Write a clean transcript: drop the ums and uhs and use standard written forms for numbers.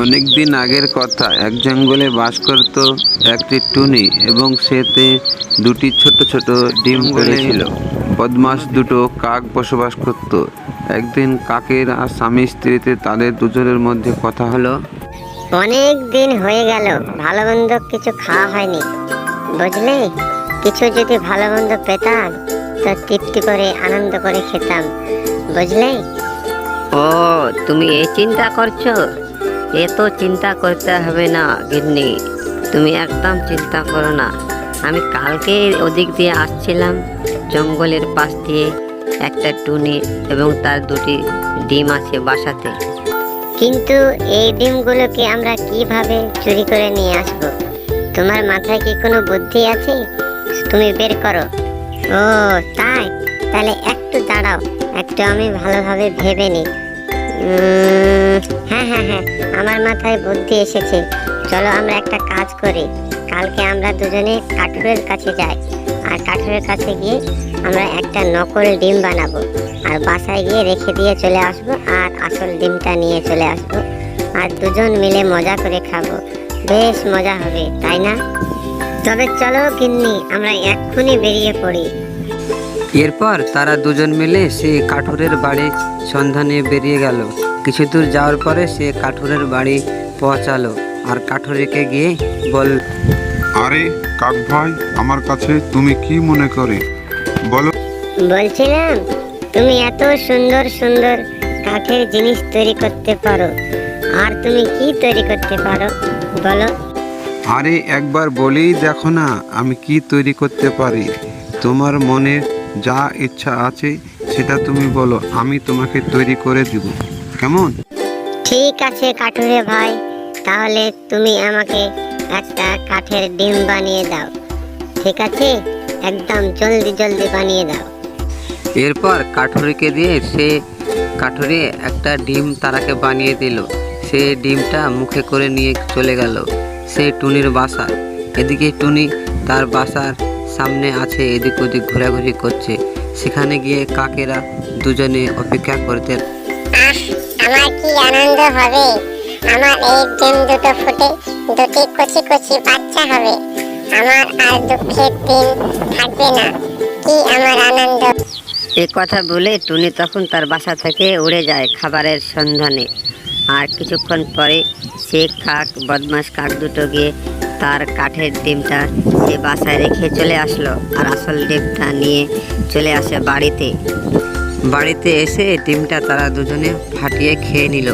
অনেকদিন আগের কথা, এক জঙ্গলে বাস করত একটি টুনি এবং সেতে দুটি ছোট ছোট ডিম পেড়েছিল। বদমাস দুটো কাক বসবাস করত। একদিন কাকের আর স্বামী স্ত্রীতে তাদের দুজনের মধ্যে কথা হলো। অনেক দিন হয়ে গেল ভালো মন্দ কিছু খাওয়া হয়নি, বুঝলে? কিছু যদি ভালো মন্দ পেতাম তো তৃপ্তি করে আনন্দ করে খেতাম, বুঝলে? ও, তুমি এই চিন্তা করছো? এত চিন্তা করতে হবে না গিন্নি, তুমি একদম চিন্তা করো না। আমি কালকে ওদিক দিয়ে আসছিলাম, জঙ্গলের পাশ দিয়ে একটা টুনি এবং তার দুটি ডিম আছে বাসাতে। কিন্তু এই ডিমগুলোকে আমরা কিভাবে চুরি করে নিয়ে আসবো? তোমার মাথায় কি কোনো বুদ্ধি আছে? তুমি বের করো। ও তাই, তাহলে একটু দাঁড়াও, একটু আমি ভালোভাবে ভেবে নিই। হ্যাঁ হ্যাঁ হ্যাঁ, আমার মাথায় বুদ্ধি এসেছে। চলো আমরা একটা কাজ করি, কালকে আমরা দুজনে কাঠুরের কাছে যাই, আর কাঠুরের কাছে গিয়ে আমরা একটা নকল ডিম বানাবো, আর বাসায় গিয়ে রেখে দিয়ে চলে আসবো, আর আসল ডিমটা নিয়ে চলে আসবো, আর দুজন মিলে মজা করে খাবো। বেশ মজা হবে, তাই না? তবে চলো গিন্নি, আমরা এক্ষুনি বেরিয়ে পড়ি। এরপর তারা দুজন মিলে সে কাঠুরের বাড়ি সন্ধানে বেরিয়ে গেল। কিছু দূর যাওয়ার পরে সে কাঠুরের বাড়ি পৌঁছালো আর কাঠুরিকে গিয়ে বল, আরে কাক ভাই, আমার কাছে তুমি কি মনে করে বলো? বলছিলাম, তুমি এত সুন্দর সুন্দর কাঠের জিনিস তৈরি করতে পারো, আর তুমি কি তৈরি করতে পারো বলো? আরে একবার বলেই দেখো না আমি কি তৈরি করতে পারি। তোমার মনে যা ইচ্ছা আছে সেটা তুমি বলো, আমি তোমাকে তৈরি করে দিব, কেমন? ঠিক আছে কাঠুরে ভাই, তাহলে তুমি আমাকে একটা কাঠের ডিম বানিয়ে দাও। ঠিক আছে, একদম জলদি জলদি বানিয়ে দাও। এরপর কাঠুরিকে দিয়ে সে কাঠুরি একটা ডিম তারাকে বানিয়ে দিল। সে ডিমটা মুখে করে নিয়ে চলে গেল সে টুনির বাসায়। এদিকে টুনি তার বাসার সামনে আছে, এদিক ওদিক ঘোরাঘুরি করছে। সেখানে গিয়ে কাকেরা দুজনে অপেক্ষা করতে। আমার কি আনন্দ হবে! আমার এই ডিম দুটো ফুটে দুটি কচি কচি বাচ্চা হবে। আমার আর দুঃখের দিন থাকবে না। কি আমার আনন্দ! এ কথা বলে টুনি তখন তার বাসা থেকে উড়ে যায় খাবারের সন্ধানে। আর কিছুক্ষণ পরে সে বদমাস কাক দুটো গিয়ে তার কাঠের ডিমটা সে বাসায় রেখে চলে আসলো, আর আসল ডিমটা নিয়ে চলে আসে বাড়িতে। বাড়িতে এসে ডিমটা তারা দুজনে ফাটিয়ে খেয়ে নিল।